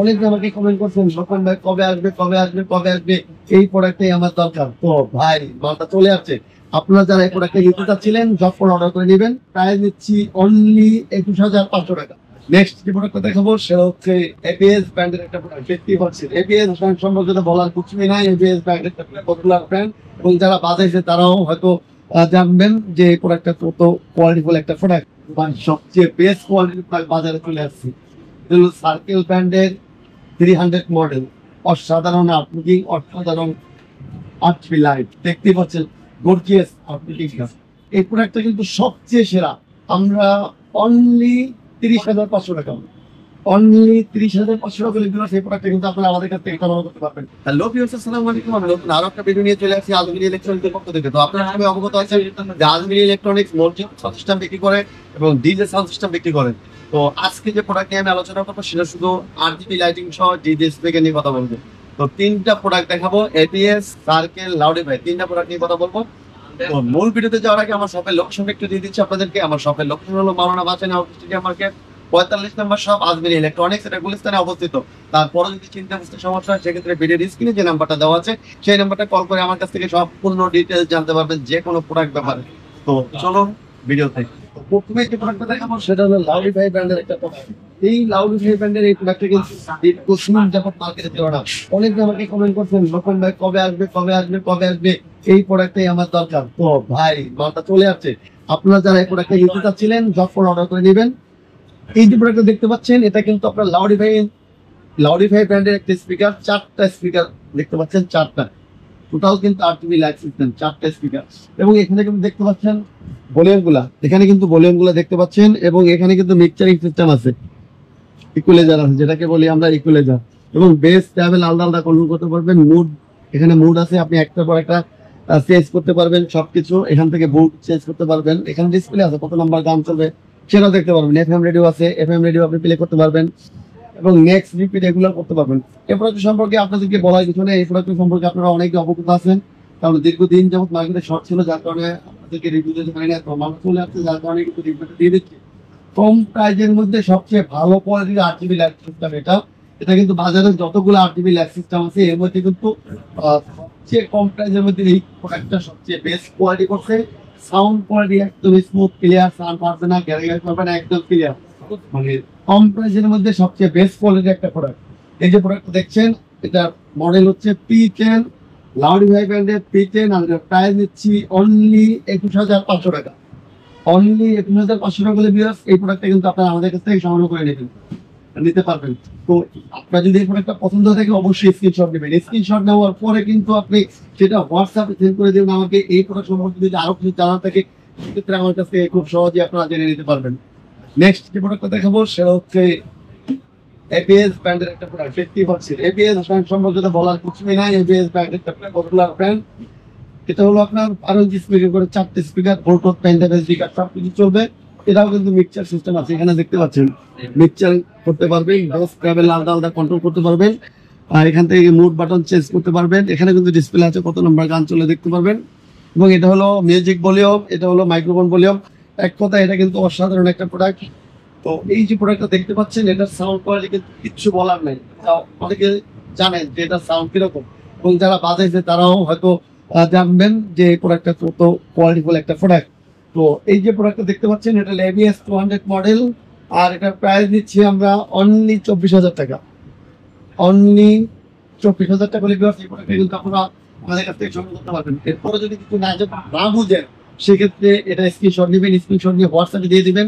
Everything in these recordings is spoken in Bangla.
অনেকে আমাকে কমেন্ট করছেন স্বপন ভাই কবে আসবে কবে আসবে কবে আসবে, এই প্রোডাক্টটাই আমার দরকার। তো ভাই মালটা চলে আসছে। আপনারা যারা এই প্রোডাক্টটা নিতে চাচ্ছিলেন ঝটপট অর্ডার করে নেবেন। প্রাইস নিচ্ছি অনলি 21,500 টাকা। নেক্সট যে প্রোডাক্টটা দেখাবো সেটা হচ্ছে এবিএস ব্র্যান্ডের একটা প্রোডাক্ট। দেখতে পাচ্ছেন এবিএস ব্র্যান্ড সম্পর্কে তো বলার কিছুই নাই। এবিএস ব্র্যান্ড একটা পপুলার ব্র্যান্ড এবং যারা বাজাইছে তারাও হয়তো জানবেন যে এই প্রোডাক্টটা কত কোয়ালিটিফুল একটা প্রোডাক্ট। সবচেয়ে বেস্ট কোয়ালিটির প্রোডাক্ট বাজারে চলে আসছে। সার্কেল ব্র্যান্ডের 300 মডেল, অসাধারণ আউটলুকিং, অসাধারণ আর্টফি লাইট। দেখতে পাচ্ছেন গর্জিয়াস আউটলুকিং। এই প্রোডাক্টটা কিন্তু সবচেয়ে সেরা। আমরা অনলি 30,500 টাকা, অনলি 30,500 টাকা ভিউয়ার্স এই প্রোডাক্টটা কিন্তু আপনারা আমাদের কাছ থেকে সংগ্রহ করতে পারবেন। হ্যালো ভিউয়ার্স, আসসালামু আলাইকুম। আমি নতুন আরো একটা ভিডিও নিয়ে চলে আসছি আজমিরি ইলেকট্রনিক্সের পক্ষ থেকে। তো আপনারা সবাই অবগত আছেন যে Ajmeri electronics multi sound system বিক্রি করে এবং ডিজে সাউন্ড সিস্টেম বিক্রি করে। তো আজকে যে প্রোডাক্ট নিয়ে আমি আলোচনা করবো সেটা শুধু আরজিবি লাইটিং সহ ডিজে স্পিকার নিয়ে কথা বলবো। তো তিনটা প্রোডাক্ট দেখাবো, এবিএস, সার্কেল, লাউডিফাই, তিনটা প্রোডাক্ট নিয়ে কথা বলবো। তো মূল ভিডিওতে যাওয়ার আগে আমার শপের লোকেশন একটু দিয়ে দিচ্ছি আপনাদেরকে। আমার শপের লোকেশন হলো মাওলানা ভাসানী স্টেডিয়াম মার্কেট 45 নম্বর শপ, আজমিরি ইলেকট্রনিক্স। এটা গুলিস্তানে অবস্থিত। তারপরে যদি চিন্তা বুঝতে সমস্যা হয় সেক্ষেত্রে ভিডিওর স্ক্রিনে যে নাম্বারটা দেওয়া আছে সেই নাম্বারটা কল করে আমার কাছ থেকে সম্পূর্ণ ডিটেইলস জানতে পারবেন যে কোনো প্রোডাক্ট ব্যাপারে। তো চলুন ভিডিও থেকে। প্রথমে যে প্রোডাক্টটা দেখাবো সেটা হলো লাউডিফাই ব্র্যান্ডের একটা প্রোডাক্ট। এই লাউডিফাই ব্র্যান্ডের এই প্রোডাক্টটা কিন্তু কুসুম যখন মার্কেটে দেওয়া না, অনেকে আমাকে কমেন্ট করছেন স্বপন ভাই কবে আসবে কবে আসবে কবে আসবে, এই প্রোডাক্টটাই আমার দরকার। তো ভাই মালটা চলে আসছে। আপনারা যারা এই প্রোডাক্টটা নিতে চাচ্ছিলেন ঝটপট অর্ডার করে নেবেন। এই যে প্রোডাক্টটা দেখতে পাচ্ছেন এটা কিন্তু আপনার লাউডিফাই ব্র্যান্ডের একটা স্পিকার। 4টা স্পিকার দেখতে পাচ্ছেন, 4টা টোটাল কিন্তু আরজিবি লাইট সিস্টেম, 4টা স্পিকার। এবং এখানে কিন্তু দেখতে পাচ্ছেন ভলিউমগুলা, এখানে কিন্তু ভলিউমগুলা দেখতে পাচ্ছেন এবং এখানে কিন্তু মিক্সারিং সিস্টেম আছে, ইকুয়ালাইজার আছে যেটাকে বলি আমরা ইকুয়ালাইজার। এবং বেস ট্যাবেল আলাদা আলাদা কন্ট্রোল করতে পারবেন। মুড, এখানে মুড আছে, আপনি একটার পর একটা চেঞ্জ করতে পারবেন সবকিছু। এখান থেকে মুড চেঞ্জ করতে পারবেন। এখানে ডিসপ্লে আছে কত নাম্বার গান চলবে সেটাও দেখতে পারবেন। এফএম রেডিও আছে, এফএম রেডিও আপনি প্লে করতে পারবেন এবং নেক্সট রিপিট এগুলো করতে পারবেন। এই প্রোডাক্ট সম্পর্কে আপনাদেরকে বলার কিছু নেই। এই প্রোডাক্ট সম্পর্কে আপনারা অনেকে অবগত আছেন, কারণ দীর্ঘদিন যেমন মার্কেটে শর্ট ছিল যার কারণে আপনাদেরকে রিভিউ দিতে পারি না। তো মানুষ চলে আসছে যার কারণে কিন্তু রিভিউটা দিয়ে দিচ্ছি। কম প্রাইজের মধ্যে সবচেয়ে ভালো কোয়ালিটির আরজিবি লাইট সিস্টেম এটা। এটা কিন্তু বাজারে যতগুলো আরজিবি লাইট সিস্টেম আছে এর মধ্যে কিন্তু সবচেয়ে কম প্রাইজের মধ্যে এই প্রোডাক্টটা সবচেয়ে বেস্ট কোয়ালিটি করছে। সাউন্ড কোয়ালিটি একদম স্মুথ ক্লিয়ার, সাউন্ড পারবে না, গ্যারান্টি পারবে না, একদম ক্লিয়ার। মানে কম প্রাইসের মধ্যে সবচেয়ে বেস্ট কোয়ালিটির একটা প্রোডাক্ট। এই যে প্রোডাক্ট দেখছেন এটা মডেল হচ্ছে P10, লাউডিফাই ব্র্যান্ডের P10। আর প্রাইস নিচ্ছি অনলি 21,500 টাকা, অনলি 21,500 টাকা বলে ভিউয়ার্স এই প্রোডাক্টটা কিন্তু আপনারা আমাদের কাছ থেকে সংগ্রহ করে নিতে পারবেন। তো আপনার যদি এই প্রোডাক্টটা পছন্দ থাকে অবশ্যই স্ক্রিনশট নেবেন। স্ক্রিনশট নেওয়ার পরে কিন্তু আপনি সেটা হোয়াটসঅ্যাপে সেন্ড করে দেবেন আমাকে। এই প্রোডাক্ট সম্পর্কে যদি আরো কিছু জানার থাকে সেক্ষেত্রে আমার কাছ থেকে খুব সহজেই আপনারা জেনে নিতে পারবেন। নেক্সট যে প্রোডাক্টটা দেখাবো সেটা হচ্ছে এবিএস ব্র্যান্ডের একটা প্রোডাক্ট। দেখতে পাচ্ছেন এবিএস ব্র্যান্ড সম্পর্কে তো বলার কিছুই নাই। এবিএস ব্র্যান্ডের একটা পপুলার ব্র্যান্ড। এটা হলো আপনার 12 স্পিকার করে 4টে স্পিকার, ব্লুটুথ, পেনড্রাইভ স্পিকার সবকিছু চলবে। এটাও কিন্তু মিক্সচার সিস্টেম আছে, এখানে দেখতে পাচ্ছেন মিক্সচার করতে পারবেন, বেস ট্রাভেল আলাদা আলাদা কন্ট্রোল করতে পারবেন। আর এখান থেকে মুড বাটন চেঞ্জ করতে পারবেন। এখানে কিন্তু ডিসপ্লে আছে, কত নম্বর গান চলে দেখতে পারবেন। এবং এটা হলো মিউজিক ভলিউম, এটা হলো মাইক্রোফোন ভলিউম। এক কথা এটা কিন্তু অসাধারণ একটা প্রোডাক্ট। তো এই যে প্রোডাক্টটা দেখতে পাচ্ছেন এটার সাউন্ড কোয়ালিটি কিন্তু কিচ্ছু বলার নাই। অনেকে জানেন যে এটার সাউন্ড কিরকম এবং যারা বাজাইছে তারাও হয়তো জানবেন যে এই প্রোডাক্টটা কত কোয়ালিটিফুল একটা প্রোডাক্ট। তো এই যে প্রোডাক্টটা দেখতে পাচ্ছেন এটা এবিএস 200 মডেল। আর এটার প্রাইস দিচ্ছি আমরা অনলি 24,000 টাকা, অনলি 24,000 টাকা বলে এই প্রোডাক্টটা কিন্তু আপনারা আমাদের কাছ থেকে সংগ্রহ করতে পারবেন। এরপরে যদি কিছু না বুঝেন সেক্ষেত্রে এটা স্ক্রিনশট নেবেন, স্ক্রিনশট নিয়ে হোয়াটসঅ্যাপে দিয়ে দিবেন।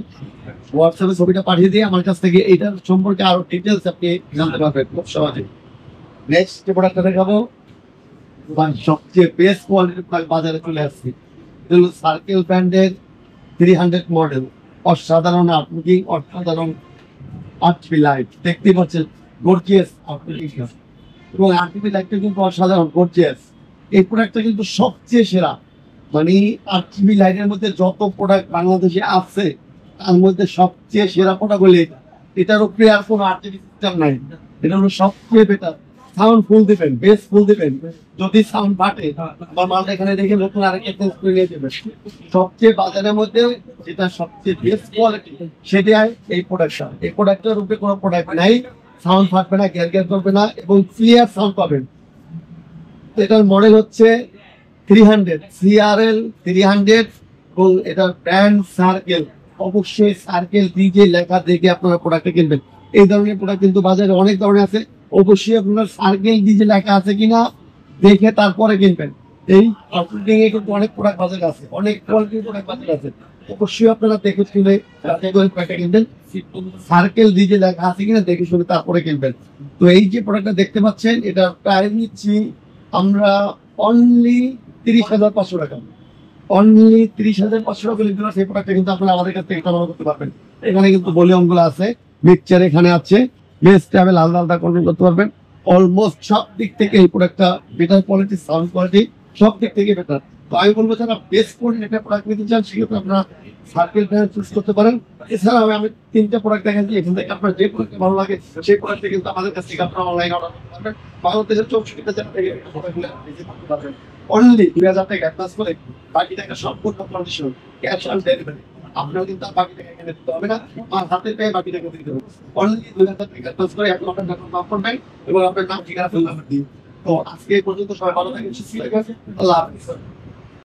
হোয়াটসঅ্যাপে ছবিটা পাঠিয়ে দিয়ে আমার কাছ থেকে এইটার সম্পর্কে আরো ডিটেলস আপনি জানতে পারবেন খুব সহজে। নেক্সট যে প্রোডাক্টটা দেখাবো সবচেয়ে বেস্ট কোয়ালিটির প্রোডাক্ট বাজারে চলে আসছে। এটা হলো সার্কেল ব্র্যান্ডের 300 মডেল, অসাধারণ আউটলুকিং, অসাধারণ আর্টফি লাইট। দেখতে পাচ্ছেন গর্জিয়াস আউটলুকিং এবং আর্টফি লাইটটা কিন্তু অসাধারণ গর্জিয়াস। এই প্রোডাক্টটা কিন্তু সবচেয়ে সেরা। মানে আরজিবি লাইটের মধ্যে যত প্রোডাক্ট বাংলাদেশে আছে তার মধ্যে সবচেয়ে সেরা প্রোডাক্ট হলো এটা। এটার উপরে আর কোনো আরজিবি সিস্টেম নাই। এটা হলো সবচেয়ে বেটার। সাউন্ড ফুল দিবেন, বেস ফুল দিবেন, যদি সাউন্ড ফাটে আমার মালটা এখানে দেখে নতুন আরেকটা চেঞ্জ করে নিয়ে দেবেন। সবচেয়ে বাজারের মধ্যে যেটা সবচেয়ে বেস্ট কোয়ালিটি সেটাই এই প্রোডাক্টটা। এই প্রোডাক্টের উপরে কোনো প্রোডাক্ট নাই। সাউন্ড ফাটবে না, গ্যার গ্যার করবে না এবং ক্লিয়ার সাউন্ড পাবেন। এটার মডেল হচ্ছে 300 CRL 300 এবং এটার ব্র্যান্ড সার্কেল। অবশ্যই সার্কেল ডিজে লেখা দেখে আপনারা প্রোডাক্টটা কিনবেন। এই ধরনের প্রোডাক্ট কিন্তু বাজারে অনেক ধরনের আছে, অবশ্যই আপনার সার্কেল ডিজে লেখা আছে কিনা দেখে তারপরে কিনবেন। এই আউটলেটিং এ কিন্তু অনেক প্রোডাক্ট বাজারে আছে, অনেক কোয়ালিটির প্রোডাক্ট বাজারে আছে, অবশ্যই আপনারা দেখে শুনে প্রোডাক্টটা কিনবেন। সার্কেল ডিজে লেখা আছে কিনা দেখে শুনে তারপরে কিনবেন। তো এই যে প্রোডাক্টটা দেখতে পাচ্ছেন, এটার প্রাইস নিচ্ছি আমরা অনলি 30,500 টাকা। অনলি 30,500 টাকা লিখতে সেই প্রোডাক্টটা কিন্তু আপনারা আমাদের কাছ থেকে সংগ্রহ করতে পারবেন। এখানে কিন্তু ভলিউম গুলো আছে, মিক্সচার এখানে আছে, বেস ট্রাভেল আলাদা আলাদা কন্ট্রোল করতে পারবেন। অলমোস্ট সব দিক থেকে এই প্রোডাক্টটা বেটার কোয়ালিটি, সাউন্ড কোয়ালিটি সব দিক থেকে বেটার। তো আমি বলবো যারা বেস্ট কোয়ালিটি একটা প্রোডাক্ট নিতে চান সেক্ষেত্রে আপনারা সার্কেল ব্র্যান্ড চুজ করতে পারেন। এছাড়াও আমি 3টা প্রোডাক্ট দেখাচ্ছি, এখান থেকে আপনার যে প্রোডাক্ট ভালো লাগে সেই প্রোডাক্টটা কিন্তু আমাদের কাছ থেকে আপনারা অনলাইন অর্ডার করতে পারবেন। বাংলাদেশের 64টা জেলা থেকে প্রোডাক্টগুলো ভিজিট করতে পারবেন। অনলি 2,000 টাকা অ্যাডভান্স করে বাকি টাকা সম্পূর্ণ কন্ডিশন ক্যাশ অন ডেলিভারি। আপনারা কিন্তু আর বাকি টাকা এখানে দিতে হবে না, আর হাতে পেয়ে বাকি টাকা দিতে হবে। অনলি 2,000 টাকা অ্যাডভান্স করে এখন আপনার টাকা দাম করবেন এবং আপনার নাম ঠিকানা ফোন নাম্বার দিন। তো আজকে এই পর্যন্ত সবাই ভালো থাকেন, সুস্থ থাকেন, আল্লাহ হাফেজ।